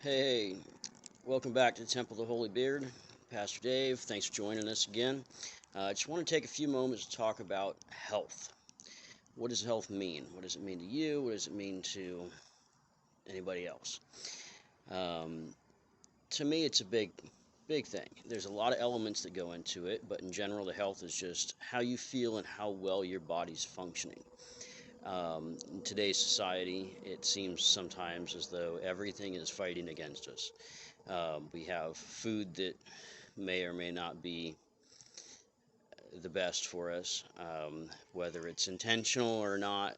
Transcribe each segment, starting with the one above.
Hey, welcome back to the Temple of the Holy Beard. Pastor Dave, thanks for joining us again. I just want to take a few moments to talk about health. What does health mean? What does it mean to you? What does it mean to anybody else? Um, to me, it's a big thing. There's a lot of elements that go into it, but in general, the health is just how you feel and how well your body's functioning. In today's society, it seems sometimes as though everything is fighting against us. We have food that may or may not be the best for us, whether it's intentional or not,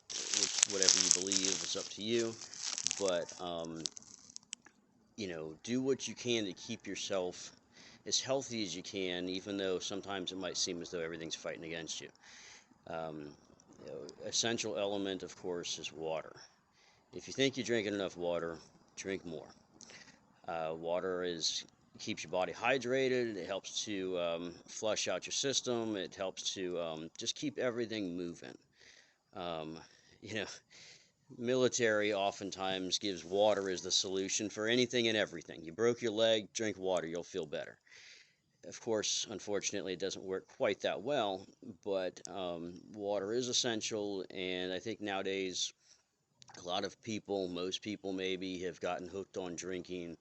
whatever you believe is up to you. But, do what you can to keep yourself as healthy as you can, even though sometimes it might seem as though everything's fighting against you. Um, Essential element, of course, is water. If you think you're drinking enough water, drink more. Water keeps your body hydrated. It helps to flush out your system. It helps to just keep everything moving. Um, you know, Military oftentimes gives water as the solution for anything and everything. You broke your leg, drink water, you'll feel better. Of course, unfortunately, it doesn't work quite that well, but water is essential, and I think nowadays a lot of people, most people maybe, have gotten hooked on drinking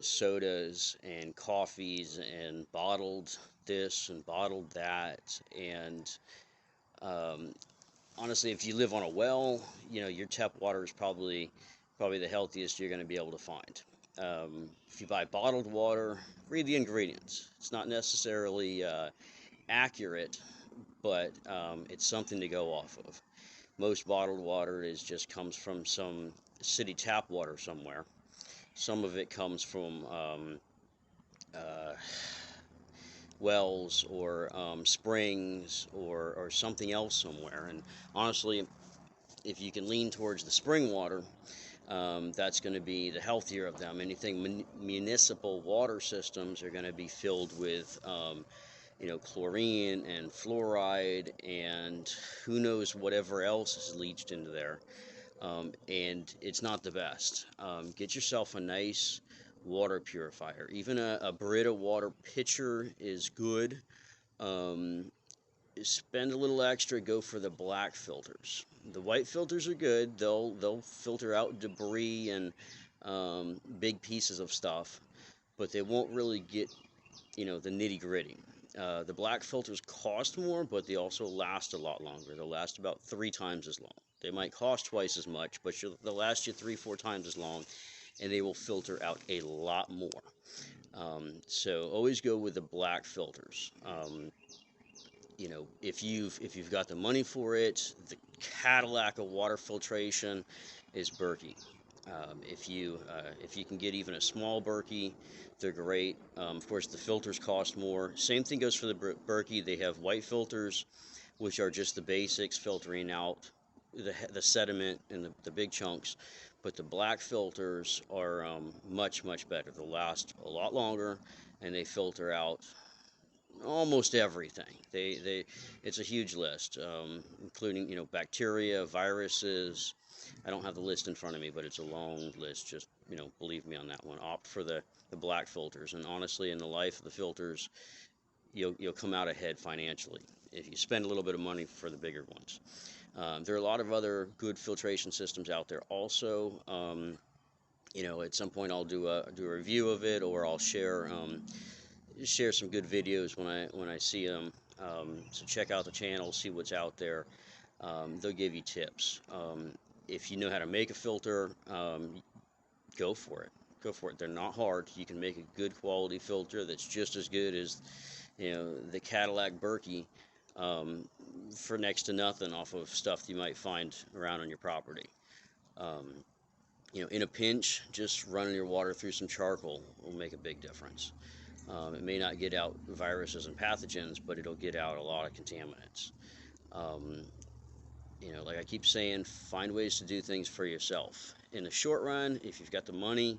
sodas and coffees and bottled this and bottled that. And um, honestly, if you live on a well, your tap water is probably the healthiest you're going to be able to find. If you buy bottled water, read the ingredients. It's not necessarily accurate, but it's something to go off of. Most bottled water just comes from some city tap water somewhere. Some of it comes from uh, wells or springs or something else somewhere. And honestly, if you can lean towards the spring water, that's going to be the healthier of them. Anything municipal water systems are going to be filled with, chlorine and fluoride and who knows whatever else is leached into there. And it's not the best. Get yourself a nice water purifier. Even a Brita water pitcher is good. Um, Spend a little extra, go for the black filters. The white filters are good. They'll filter out debris and big pieces of stuff, but they won't really get the nitty gritty. The black filters cost more, but they also last a lot longer. They'll last about 3 times as long. They might cost twice as much, but they'll last you 3-4 times as long, and they will filter out a lot more. So always go with the black filters. If you've got the money for it, the Cadillac of water filtration is Berkey. If you can get even a small Berkey, they're great. Of course, the filters cost more. Same thing goes for the Berkey. They have white filters, which are just the basics, filtering out the sediment and the big chunks. But the black filters are much, much better. They'll last a lot longer, and they filter out almost everything. It's a huge list, including bacteria, viruses. I don't have the list in front of me, but it's a long list. Just believe me on that one. Opt for the black filters, and honestly, in the life of the filters, you'll come out ahead financially if you spend a little bit of money for the bigger ones. There are a lot of other good filtration systems out there. Also, at some point I'll do a review of it, or I'll share some good videos when I see them. So check out the channel, see what's out there. They'll give you tips. If you know how to make a filter, go for it. Go for it. They're not hard. You can make a good quality filter that's just as good as the Cadillac Berkey for next to nothing off of stuff you might find around on your property. In a pinch, just running your water through some charcoal will make a big difference. It may not get out viruses and pathogens, but it'll get out a lot of contaminants. Um, like I keep saying, find ways to do things for yourself. In the short run, if you've got the money,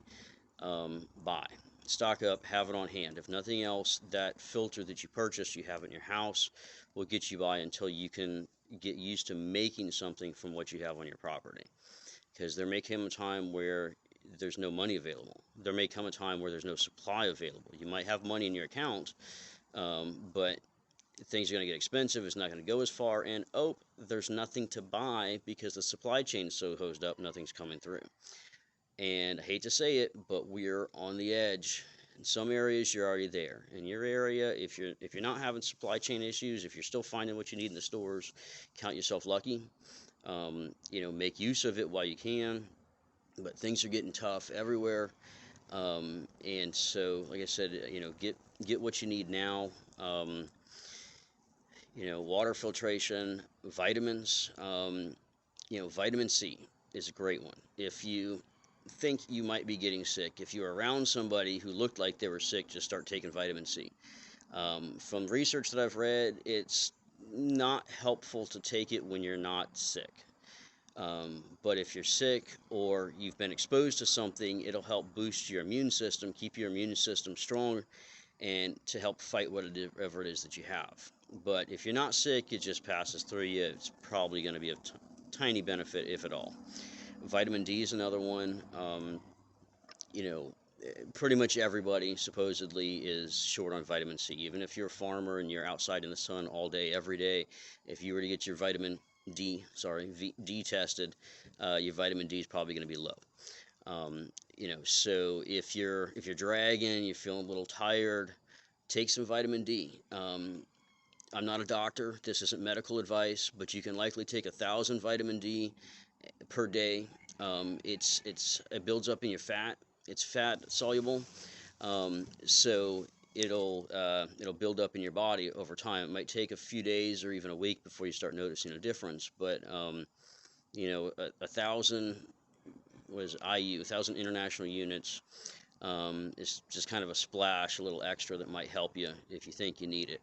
buy. Stock up, have it on hand. If nothing else, that filter that you purchased, you have in your house, will get you by until you can get used to making something from what you have on your property. Because there may come a time where there's no money available. There may come a time where there's no supply available. You might have money in your account, but things are going to get expensive. It's not going to go as far, and oh, there's nothing to buy because the supply chain is so hosed up, nothing's coming through. And I hate to say it, but we're on the edge. In some areas, you're already there. In your area, if you're not having supply chain issues, if you're still finding what you need in the stores, count yourself lucky. Make use of it while you can. But things are getting tough everywhere, and so, like I said, get what you need now. Water filtration, vitamins. Vitamin C is a great one. If you think you might be getting sick, if you're around somebody who looked like they were sick, just start taking vitamin C. From research that I've read, it's not helpful to take it when you're not sick. But if you're sick or you've been exposed to something, it'll help boost your immune system, keep your immune system strong, and to help fight whatever it is that you have. But if you're not sick, it just passes through you. It's probably going to be a tiny benefit, if at all. Vitamin D is another one. Pretty much everybody supposedly is short on vitamin C. Even if you're a farmer and you're outside in the sun all day, every day, if you were to get your D tested, your vitamin D is probably going to be low. So if you're dragging, you're feeling a little tired, take some vitamin D. I'm not a doctor. This isn't medical advice, but you can likely take 1,000 vitamin D per day. It builds up in your fat. It's fat soluble, so it'll build up in your body over time. It might take a few days or even a week before you start noticing a difference, but 1,000 was IU, 1,000 international units. Is just kind of a splash, a little extra that might help you if you think you need it.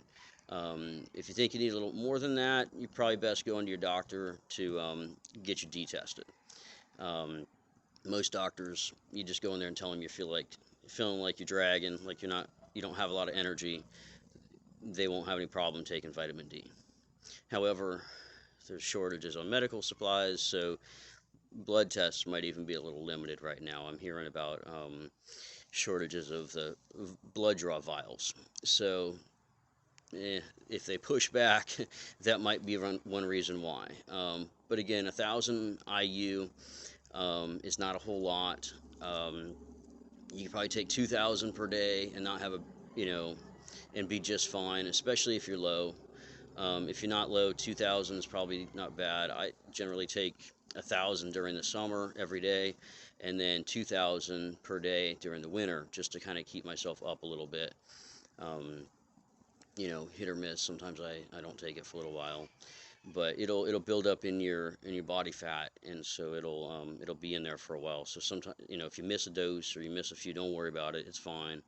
If you think you need a little more than that, you probably best go into your doctor to get you D-tested. Most doctors, you just go in there and tell them feeling like you're dragging, like you don't have a lot of energy. They won't have any problem taking vitamin D. However, there's shortages on medical supplies, so blood tests might even be a little limited right now. I'm hearing about shortages of the blood draw vials. So if they push back, that might be one reason why. But again, 1,000 IU is not a whole lot. You can probably take 2,000 per day and not have and be just fine, especially if you're low. If you're not low, 2,000 is probably not bad. I generally take 1,000 during the summer every day, and then 2,000 per day during the winter, just to kind of keep myself up a little bit. Hit or miss. Sometimes I don't take it for a little while, but it'll build up in your body fat, and so it'll be in there for a while. So sometimes, if you miss a dose or you miss a few, don't worry about it. It's fine.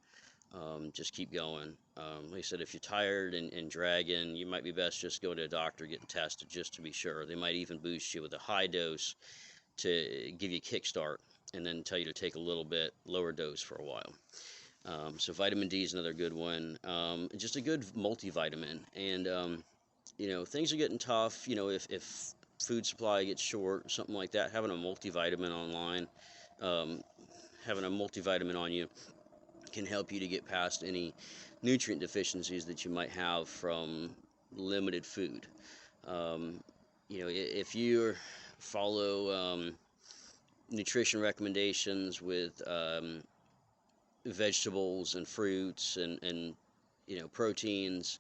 Just keep going. Like I said, if you're tired and dragging, you might be best just go to a doctor, getting tested just to be sure. They might even boost you with a high dose to give you a kickstart, and then tell you to take a little bit lower dose for a while. So vitamin D is another good one. Just a good multivitamin. And things are getting tough. If food supply gets short, something like that, having a multivitamin online, having a multivitamin on you can help you to get past any nutrient deficiencies that you might have from limited food. If you follow nutrition recommendations with vegetables and fruits and proteins,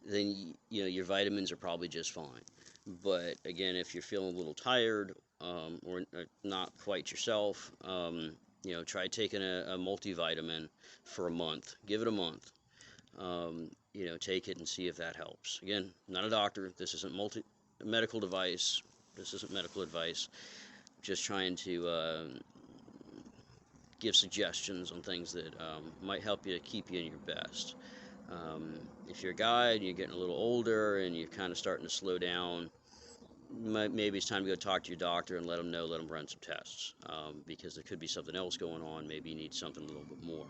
then your vitamins are probably just fine. But again, if you're feeling a little tired or not quite yourself, try taking a multivitamin for a month. Give it a month. Take it and see if that helps. Again, not a doctor. This isn't medical device. This isn't medical advice. Just trying to give suggestions on things that might help you to keep you in your best. If you're a guy and you're getting a little older and you're kind of starting to slow down, maybe it's time to go talk to your doctor and let them run some tests, because there could be something else going on. Maybe you need something a little bit more.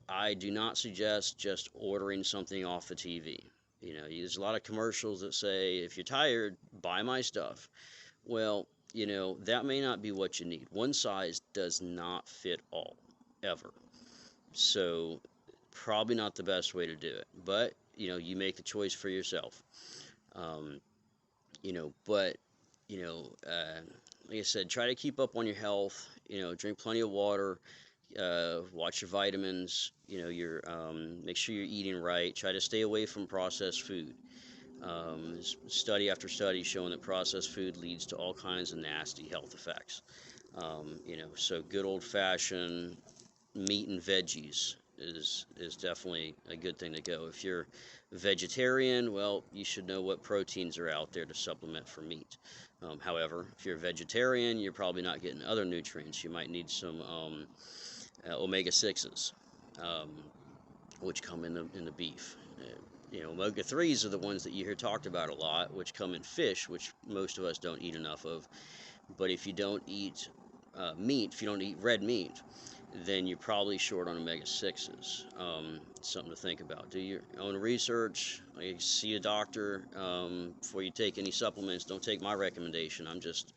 I do not suggest just ordering something off the TV. There's a lot of commercials that say, if you're tired, buy my stuff. Well, that may not be what you need. One size does not fit all, ever. So probably not the best way to do it. But you make the choice for yourself. Um, but like I said, try to keep up on your health. Drink plenty of water. Watch your vitamins. Your make sure you're eating right. Try to stay away from processed food. Study after study showing that processed food leads to all kinds of nasty health effects. So good old fashioned meat and veggies is definitely a good thing to go. If you're vegetarian, well, you should know what proteins are out there to supplement for meat. However, if you're a vegetarian, you're probably not getting other nutrients. You might need some omega 6s, um, which come in the beef. Omega 3s are the ones that you hear talked about a lot, which come in fish, which most of us don't eat enough of. But if you don't eat meat, if you don't eat red meat, then you're probably short on omega 6s. Something to think about. Do your own research. See a doctor before you take any supplements. Don't take my recommendation. I'm just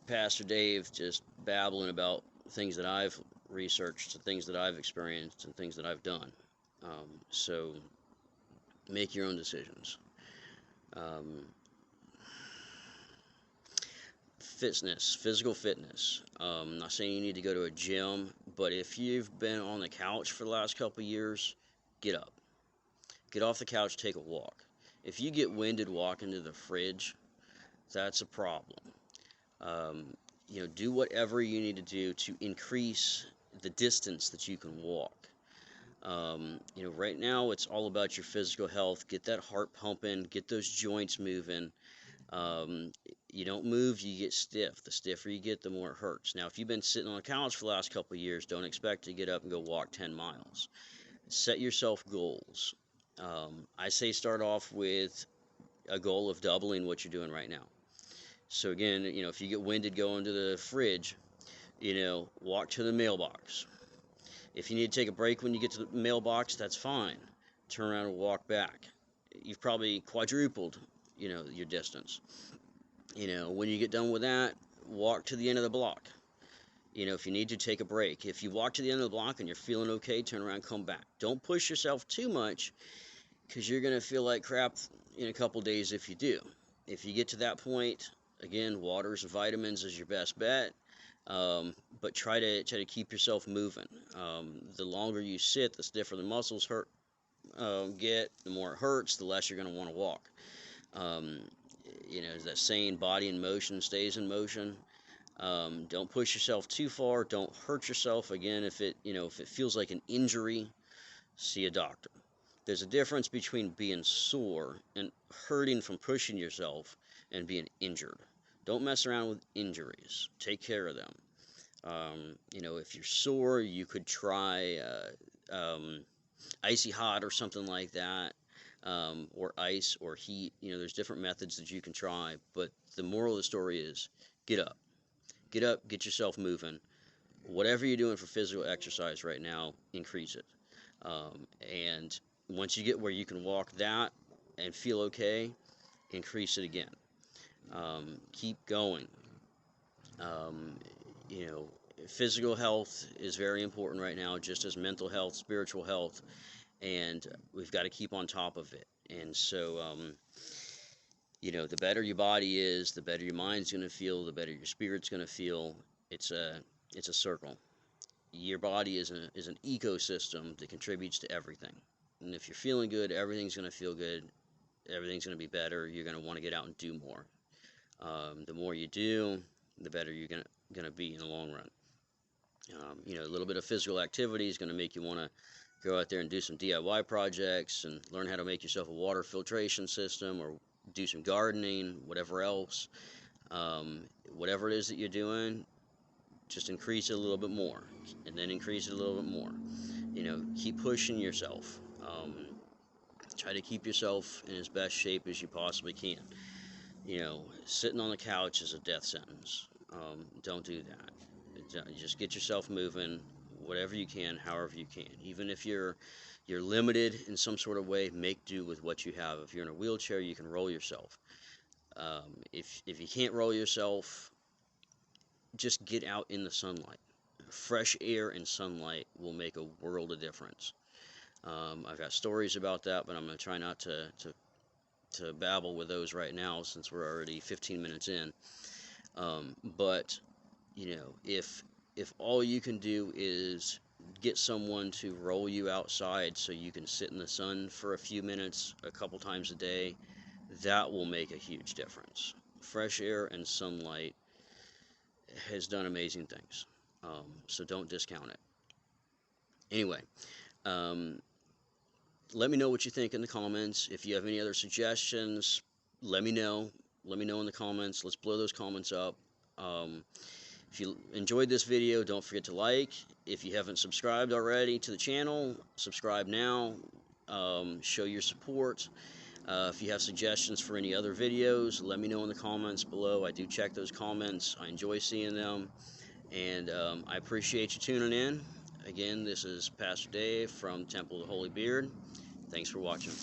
Pastor Dave, just babbling about things that I've researched, things that I've experienced, and things that I've done. So make your own decisions. Um, Physical fitness. I'm not saying you need to go to a gym, but if you've been on the couch for the last couple of years, get up. Get off the couch, take a walk. If you get winded walking to the fridge, that's a problem. Um, do whatever you need to do to increase the distance that you can walk. Right now it's all about your physical health. Get that heart pumping, get those joints moving. You don't move, you get stiff. The stiffer you get, the more it hurts. Now, if you've been sitting on the couch for the last couple of years, don't expect to get up and go walk 10 miles. Set yourself goals. I say start off with a goal of doubling what you're doing right now. So again, if you get winded going to the fridge, walk to the mailbox. If you need to take a break when you get to the mailbox, that's fine. Turn around and walk back. You've probably quadrupled, your distance. When you get done with that, walk to the end of the block. If you need to, take a break. If you walk to the end of the block and you're feeling okay, turn around, come back. Don't push yourself too much, because you're going to feel like crap in a couple days if you do. If you get to that point, again, waters and vitamins is your best bet. But try to keep yourself moving. The longer you sit, the stiffer the muscles get, the more it hurts, the less you're going to want to walk. Is that saying, body in motion stays in motion. Don't push yourself too far. Don't hurt yourself. Again, if it feels like an injury, see a doctor. There's a difference between being sore and hurting from pushing yourself and being injured. Don't mess around with injuries. Take care of them. If you're sore, you could try icy hot or something like that, or ice or heat. There's different methods that you can try, but the moral of the story is get up. Get up, get yourself moving. Whatever you're doing for physical exercise right now, increase it. And once you get where you can walk that and feel okay, increase it again. Keep going. Um, you know, Physical health is very important right now, just as mental health, spiritual health, and we've got to keep on top of it. And so, the better your body is, the better your mind's going to feel, the better your spirit's going to feel. It's a circle. Your body is an ecosystem that contributes to everything. And if you're feeling good, everything's going to feel good. Everything's going to be better. You're going to want to get out and do more. The more you do, the better you're going to be in the long run. A little bit of physical activity is going to make you want to go out there and do some DIY projects and learn how to make yourself a water filtration system, or do some gardening, whatever else. Whatever it is that you're doing, just increase it a little bit more, and then increase it a little bit more. Keep pushing yourself. Try to keep yourself in as best shape as you possibly can. Sitting on the couch is a death sentence. Don't do that. Just get yourself moving, whatever you can, however you can. Even if you're limited in some sort of way, make do with what you have. If you're in a wheelchair, you can roll yourself. If you can't roll yourself, just get out in the sunlight. Fresh air and sunlight will make a world of difference. I've got stories about that, but I'm going to try not to babble with those right now since we're already 15 minutes in. But you know, if all you can do is get someone to roll you outside so you can sit in the sun for a few minutes a couple times a day, that will make a huge difference. Fresh air and sunlight has done amazing things. So don't discount it. Anyway, um, let me know what you think in the comments. If you have any other suggestions, let me know. Let me know in the comments. Let's blow those comments up. If you enjoyed this video, don't forget to like. If you haven't subscribed already to the channel, subscribe now. Show your support. If you have suggestions for any other videos, let me know in the comments below. I do check those comments. I enjoy seeing them. And I appreciate you tuning in. Again, this is Pastor Dave from Temple of the Holy Beard. Thanks for watching.